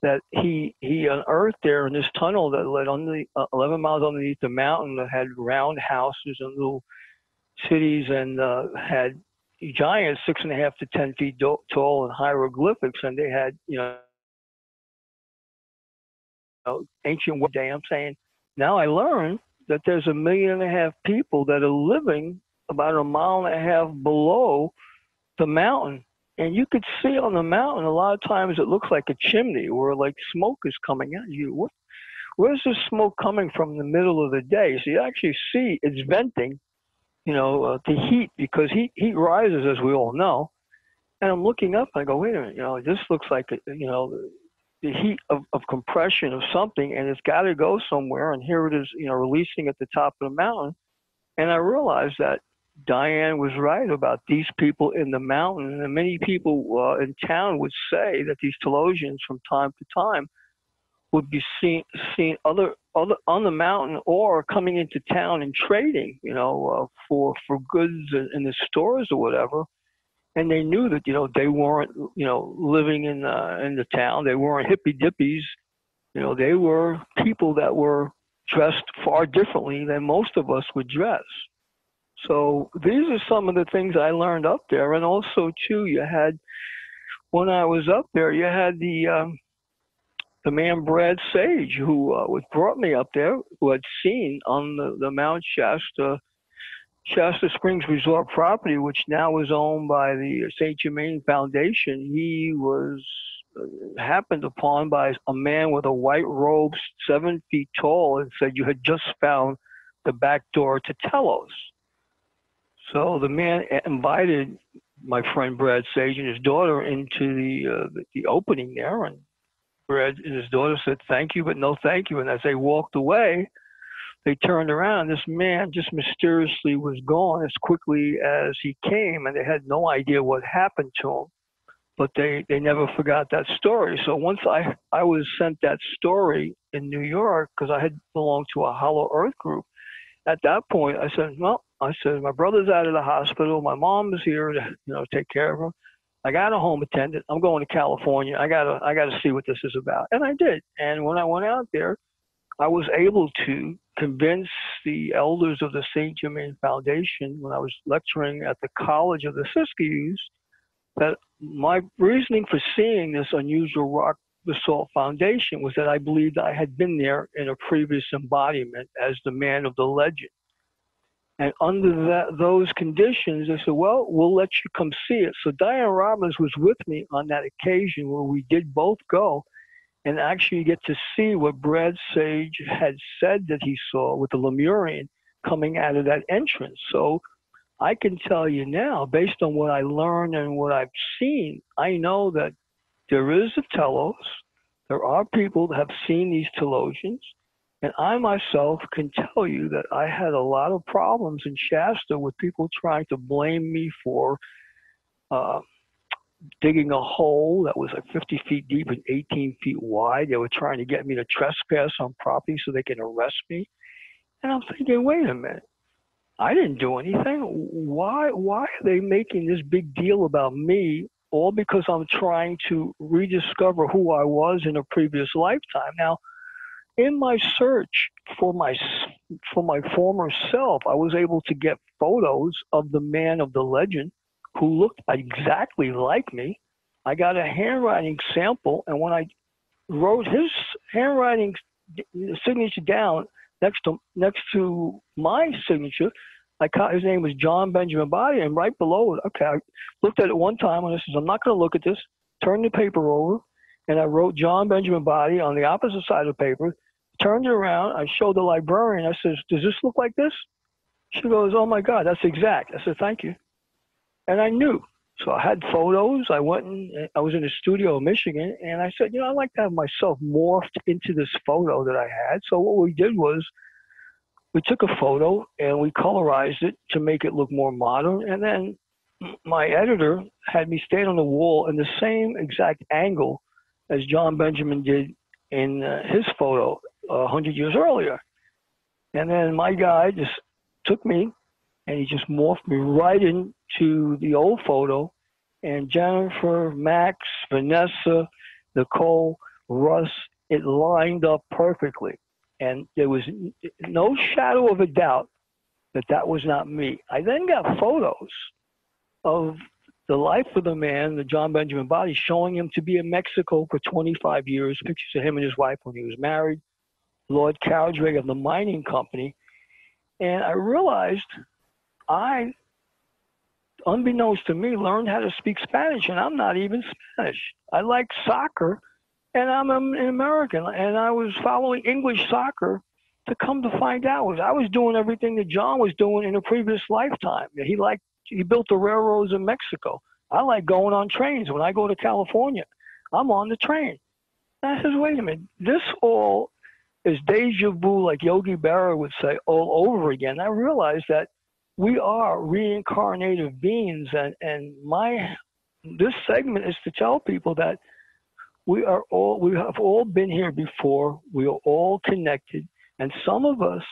that he unearthed there in this tunnel that led on the 11 miles underneath the mountain that had round houses and little cities and had giant 6.5 to 10 feet tall and hieroglyphics, and they had ancient day. I'm saying now I learned that there's 1.5 million people that are living about 1.5 miles below the mountain. And you could see on the mountain, a lot of times it looks like a chimney or like smoke is coming at you. Where's this smoke coming from in the middle of the day? So you actually see it's venting, the heat, because heat rises, as we all know. And I'm looking up and I go, wait a minute, this looks like, the heat of compression of something, and it's got to go somewhere. And here it is, releasing at the top of the mountain. And I realized that Diane was right about these people in the mountain, and many people in town would say that these Telosians from time to time would be seen other on the mountain or coming into town and trading, for goods in the stores or whatever. And they knew that they weren't living in the town. They weren't hippy dippies. They were people that were dressed far differently than most of us would dress. So these are some of the things I learned up there. And also, too, when I was up there, you had the man Brad Sage, who brought me up there, who had seen on the Mount Shasta Springs Resort property, which now is owned by the St. Germain Foundation. He was happened upon by a man with a white robe, 7 feet tall, and said you had just found the back door to Telos. So the man invited my friend Brad Sage and his daughter into the opening there, and Brad and his daughter said, "Thank you, but no thank you." And as they walked away, they turned around. This man just mysteriously was gone as quickly as he came, and they had no idea what happened to him. But they never forgot that story. So once I was sent that story in New York, because I had belonged to a Hollow Earth group, at that point I said, my brother's out of the hospital. My mom is here to take care of him. I got a home attendant. I'm going to California. I gotta see what this is about. And I did. And when I went out there, I was able to convince the elders of the St. Germain Foundation, when I was lecturing at the College of the Siskiyous, that my reasoning for seeing this unusual rock basalt foundation was that I believed I had been there in a previous embodiment as the man of the legend. And under those conditions, they said, well, we'll let you come see it. So Diane Robbins was with me on that occasion where we did both go and actually get to see what Brad Sage had said that he saw with the Lemurian coming out of that entrance. So I can tell you now, based on what I learned and what I've seen, I know that there is a Telos. There are people that have seen these Telosians. And I myself can tell you that I had a lot of problems in Shasta with people trying to blame me for digging a hole that was like 50 feet deep and 18 feet wide. They were trying to get me to trespass on property so they can arrest me. And I'm thinking, wait a minute. I didn't do anything. Why are they making this big deal about me, all because I'm trying to rediscover who I was in a previous lifetime? Now, in my search for my former self, I was able to get photos of the man of the legend who looked exactly like me. I got a handwriting sample, and when I wrote his handwriting signature down next to my signature, his name was John Benjamin Body, and right below it, I looked at it one time, and I said, I'm not going to look at this. Turned the paper over, and I wrote John Benjamin Body on the opposite side of the paper. Turned it around. I showed the librarian. I said, does this look like this? She goes, oh, my God, that's exact. I said, thank you. And I knew. So I had photos. I was in a studio in Michigan, and I said, I'd like to have myself morphed into this photo that I had. So what we did was we took a photo and we colorized it to make it look more modern. And then my editor had me stand on the wall in the same exact angle as John Benjamin did in his photo 100 years earlier. And then my guy just took me and he just morphed me right into the old photo. And Jennifer, Max, Vanessa, Nicole, Russ, it lined up perfectly. And there was no shadow of a doubt that that was not me. I then got photos of the life of the man, the John Benjamin body, showing him to be in Mexico for 25 years, pictures of him and his wife when he was married, Lord Cowdray of the mining company. And I realized I, unbeknownst to me, learned how to speak Spanish, and I'm not even Spanish. I like soccer, and I'm an American, and I was following English soccer to come to find out was I was doing everything that John was doing in a previous lifetime. He built the railroads in Mexico. I like going on trains. When I go to California, I'm on the train. And I says, wait a minute, this all is deja vu, like Yogi Berra would say, all over again. I realized that we are reincarnated beings, and this segment is to tell people that we have all been here before. We are all connected, and some of us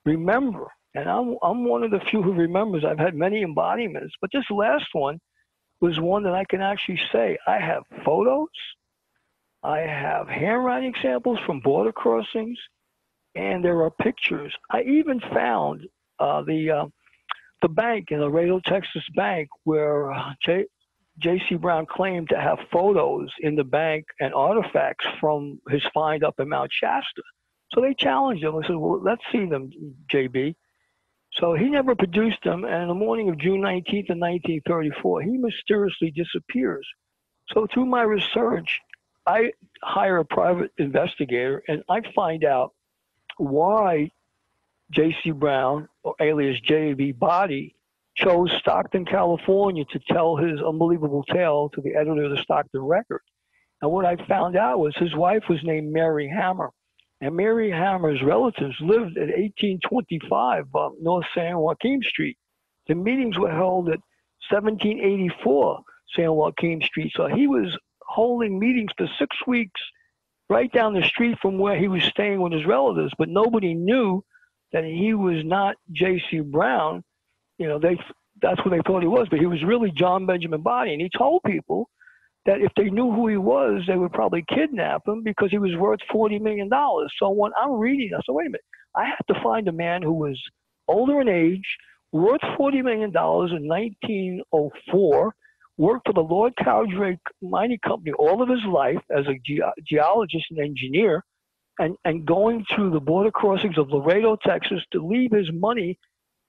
remember. And I'm one of the few who remembers. I've had many embodiments, but this last one was one that I can actually say I have photos, I have handwriting samples from border crossings, and there are pictures. I even found the bank in Laredo, Texas bank where J.C. Brown claimed to have photos in the bank and artifacts from his find up in Mount Shasta. So they challenged him. I said, well, let's see them, J.B. So he never produced them, and in the morning of June 19th of 1934, he mysteriously disappears. So through my research, I hire a private investigator, and I find out why J.C. Brown, or alias J.B. Body, chose Stockton, California to tell his unbelievable tale to the editor of the Stockton Record. And what I found out was his wife was named Mary Hammer. And Mary Hammer's relatives lived at 1825 North San Joaquin Street. The meetings were held at 1784 San Joaquin Street. So he was holding meetings for 6 weeks right down the street from where he was staying with his relatives. But nobody knew that he was not J.C. Brown. You know, that's what they thought he was. But he was really John Benjamin Body. And he told people that if they knew who he was, they would probably kidnap him because he was worth $40 million. So when I'm reading, I said, wait a minute, I have to find a man who was older in age, worth $40 million in 1904, worked for the Lord Cowdray Mining Company all of his life as a geologist and engineer, and going through the border crossings of Laredo, Texas, to leave his money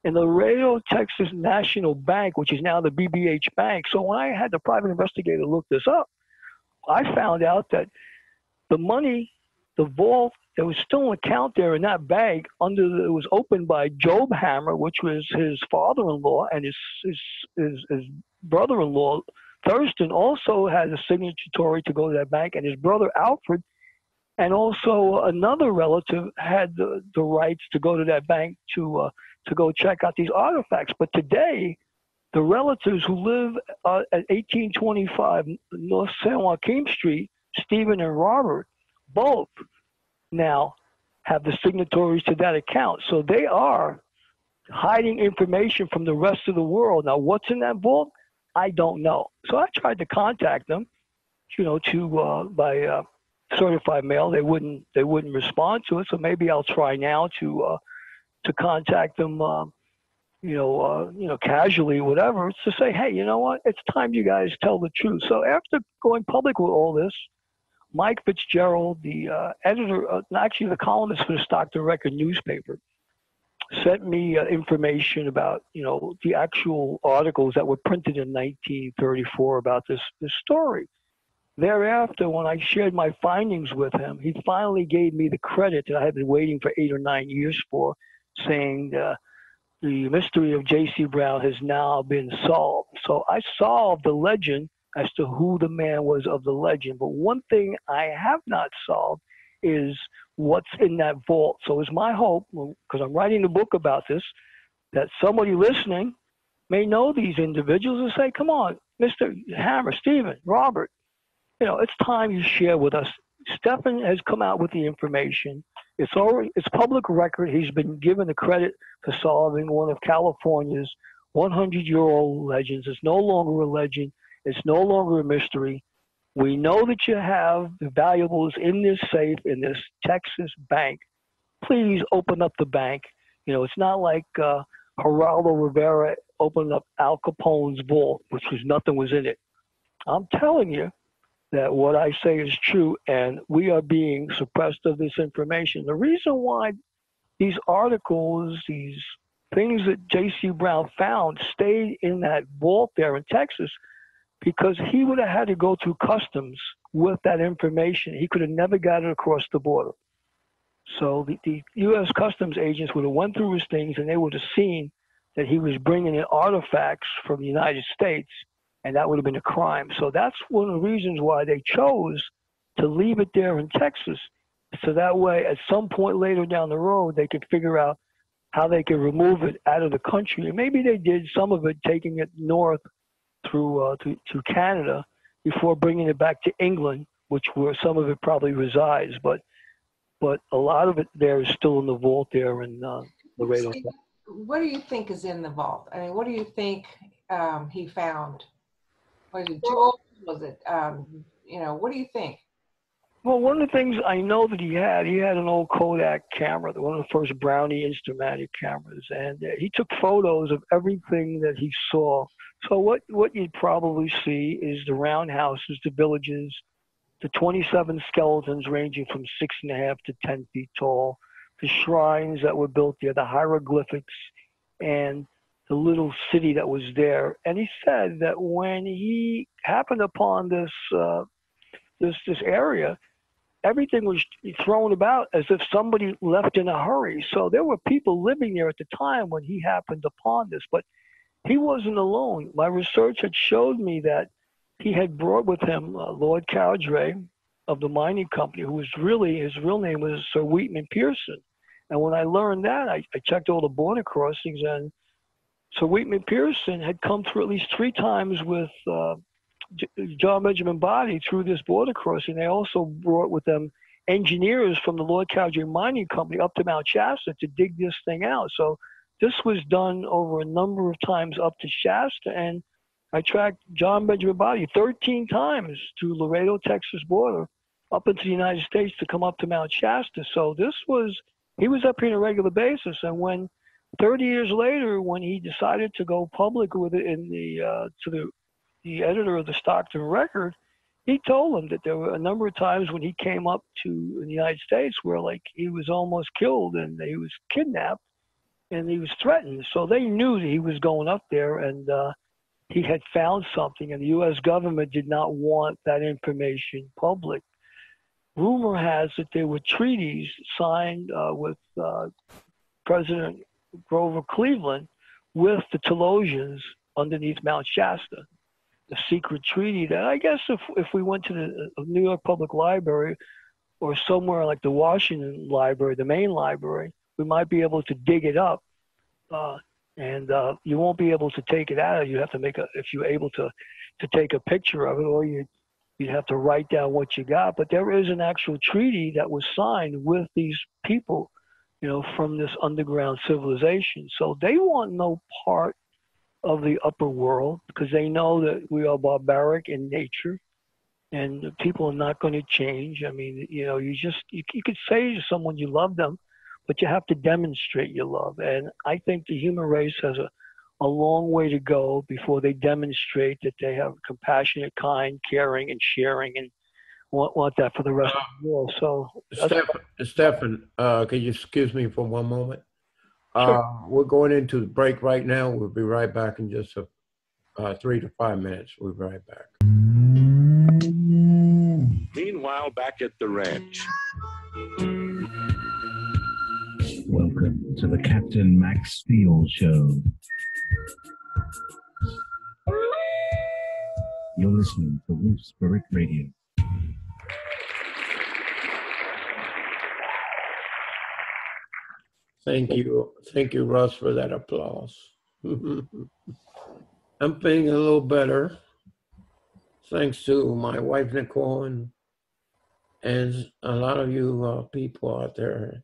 in the Laredo, Texas National Bank, which is now the BBH Bank. So when I had the private investigator look this up, I found out that the money, the vault, there was still an account there in that bank it was opened by Job Hammer, which was his father-in-law, and his brother-in-law, Thurston, also had a signatory to go to that bank, and his brother Alfred, and also another relative had the rights to go to that bank to go check out these artifacts. But today, the relatives who live at 1825 North San Joaquin Street, Stephen and Robert, both now have the signatories to that account. So they are hiding information from the rest of the world. Now, what's in that vault? I don't know. So I tried to contact them, by certified mail. They wouldn't respond to it. So maybe I'll try now to contact them, casually, whatever. It's to say, hey, you know what? It's time you guys tell the truth. So after going public with all this, Mike Fitzgerald, the editor, actually the columnist for the Stockton Record newspaper, sent me information about, the actual articles that were printed in 1934 about this story. Thereafter, when I shared my findings with him, he finally gave me the credit that I had been waiting for 8 or 9 years for, saying the mystery of J.C. Brown has now been solved. So I solved the legend as to who the man was of the legend. But one thing I have not solved is what's in that vault. So it's my hope, because I'm writing a book about this, that somebody listening may know these individuals and say, come on, Mr. Hammer, Stephen, Robert, it's time you share with us. Stephen has come out with the information. It's public record. He's been given the credit for solving one of California's 100-year-old legends. It's no longer a legend. It's no longer a mystery. We know that you have the valuables in this safe in this Texas bank. Please open up the bank. You know, it's not like Geraldo Rivera opened up Al Capone's vault, which was nothing was in it. I'm telling you that what I say is true, and we are being suppressed of this information. The reason why these articles, these things that J.C. Brown found stayed in that vault there in Texas because he would have had to go through customs with that information. He could have never got it across the border. So the U.S. customs agents would have went through his things and they would have seen that he was bringing in artifacts from the United States, and that would have been a crime. So that's one of the reasons why they chose to leave it there in Texas. So that way, at some point later down the road, they could figure out how they could remove it out of the country. And maybe they did some of it, taking it north through to Canada before bringing it back to England, which where some of it probably resides. But a lot of it there is still in the vault there in Laredo. What do you think is in the vault? I mean, what do you think he found? Was it jewels? Was it, what do you think? Well, one of the things I know that he had an old Kodak camera, one of the first Brownie Instamatic cameras, and he took photos of everything that he saw. So what you'd probably see is the roundhouses, the villages, the 27 skeletons ranging from 6.5 to 10 feet tall, the shrines that were built there, the hieroglyphics, and the little city that was there. And he said that when he happened upon this area, everything was thrown about as if somebody left in a hurry. So there were people living there at the time when he happened upon this, but he wasn't alone. My research had showed me that he had brought with him Lord Cowdray of the mining company, who was really, his real name was Sir Wheatman Pearson. And when I learned that, I checked all the border crossings, and Sir Wheatman Pearson had come through at least 3 times with John Benjamin Body through this border crossing. They also brought with them engineers from the Lord Cowdray Mining Company up to Mount Shasta to dig this thing out. So this was done over a number of times up to Shasta, and I tracked John Benjamin Body 13 times through Laredo, Texas border up into the United States to come up to Mount Shasta. So he was up here on a regular basis. And when 30 years later, when he decided to go public with it in to the editor of the Stockton Record, he told him that there were a number of times when he came up to the United States where like he was almost killed and he was kidnapped and he was threatened. So they knew that he was going up there, and he had found something, and the U.S. government did not want that information public. Rumor has that there were treaties signed with President Grover Cleveland with the Telosians underneath Mount Shasta. The secret treaty that I guess if we went to the New York Public Library or somewhere like the Washington Library, the main library, we might be able to dig it up. And you won't be able to take it out. You have to if you're able to take a picture of it, or you'd have to write down what you got. But there is an actual treaty that was signed with these people, from this underground civilization. So they want no part of the upper world because they know that we are barbaric in nature, and people are not going to change. I mean, you could say to someone you love them, but you have to demonstrate your love. And I think the human race has a long way to go before they demonstrate that they have compassionate, kind, caring, and sharing, and want that for the rest of the world. So, Stephan, can you excuse me for one moment? Sure. We're going into the break right now. We'll be right back in just 3 to 5 minutes. We'll be right back. Meanwhile, back at the ranch. Welcome to the Captain Max Steel Show. You're listening to Wolf Spirit Radio. Thank you, Russ, for that applause. I'm feeling a little better, thanks to my wife Nicole and a lot of you people out there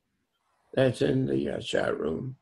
that's in the chat room.